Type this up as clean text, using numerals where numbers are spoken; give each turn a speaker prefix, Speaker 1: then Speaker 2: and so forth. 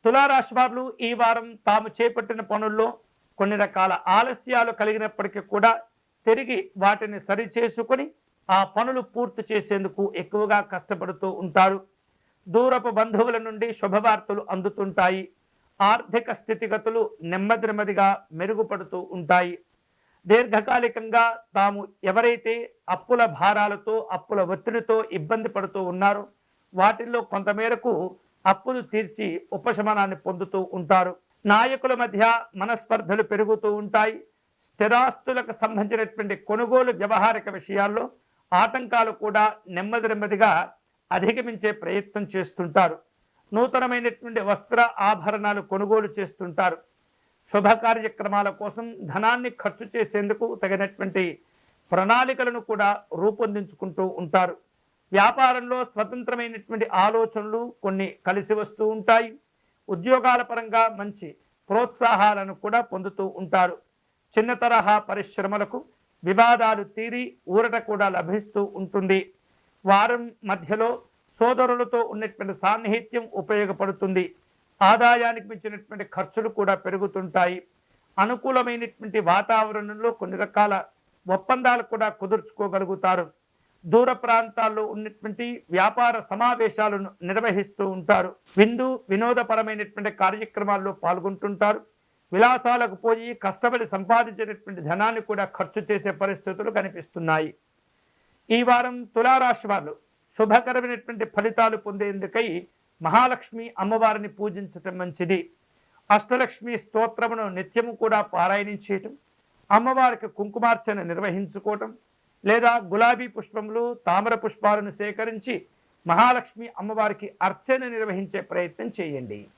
Speaker 1: తులారాశి వారు ఈ వారం తాము చేపట్టిన పనుల్లో కొన్ని రకాల ఆలస్యాలు కలిగినప్పటికీ కూడా తిరిగి వాటిని సరిచేసుకొని ఆ పనులు పూర్తి చేసేందుకు ఎక్కువగా కష్టపడుతూ ఉంటారు. దూరపు బంధువుల నుండి శుభవార్తలు అందుతుంటాయి. ఆర్థిక స్థితిగతులు నెమ్మదిగా మెరుగుపడుతూ ఉంటాయి. దీర్ఘకాలికంగా తాము ఎవరైతే అప్పుల భారాలతో అప్పుల ఒత్తిడితో ఇబ్బంది పడుతూ ఉన్నారో వాటిల్లో కొంతమేరకు అప్పులు తీర్చి ఉపశమనాన్ని పొందుతూ ఉంటారు. నాయకుల మధ్య మనస్పర్ధలు పెరుగుతూ ఉంటాయి. స్థిరాస్తులకు సంబంధించినటువంటి కొనుగోలు వ్యవహారిక విషయాల్లో ఆటంకాలు కూడా నెమ్మదిగా అధిగమించే ప్రయత్నం చేస్తుంటారు. నూతనమైనటువంటి వస్త్ర ఆభరణాలు కొనుగోలు చేస్తుంటారు. శుభ కార్యక్రమాల కోసం ధనాన్ని ఖర్చు చేసేందుకు తగినటువంటి ప్రణాళికలను కూడా రూపొందించుకుంటూ ఉంటారు. వ్యాపారంలో స్వతంత్రమైనటువంటి ఆలోచనలు కొన్ని కలిసి వస్తూ ఉంటాయి. ఉద్యోగాల పరంగా మంచి ప్రోత్సాహాలను కూడా పొందుతూ ఉంటారు. చిన్న తరహా పరిశ్రమలకు వివాదాలు తీరి ఊరట కూడా లభిస్తూ ఉంటుంది. వారం మధ్యలో సోదరులతో ఉన్నటువంటి సాన్నిహిత్యం ఉపయోగపడుతుంది. ఆదాయానికి మించినటువంటి ఖర్చులు కూడా పెరుగుతుంటాయి. అనుకూలమైనటువంటి వాతావరణంలో కొన్ని రకాల ఒప్పందాలు కూడా కుదుర్చుకోగలుగుతారు. దూర ప్రాంతాల్లో ఉన్నటువంటి వ్యాపార సమావేశాలను నిర్వహిస్తూ ఉంటారు. వినోదపరమైనటువంటి కార్యక్రమాల్లో పాల్గొంటుంటారు. విలాసాలకు పోయి కష్టపడి సంపాదించినటువంటి ధనాన్ని కూడా ఖర్చు చేసే పరిస్థితులు కనిపిస్తున్నాయి. ఈ వారం తులారాశి వారు శుభకరమైనటువంటి ఫలితాలు పొందేందుకై మహాలక్ష్మి అమ్మవారిని పూజించటం మంచిది. అష్టలక్ష్మి స్తోత్రమును నిత్యము కూడా పారాయణం చేయటం, అమ్మవారికి కుంకుమార్చన నిర్వహించుకోవటం, లేదా గులాబీ పుష్పములు తామర పుష్పాలను సేకరించి మహాలక్ష్మి అమ్మవారికి అర్చన నిర్వహించే ప్రయత్నం చేయండి.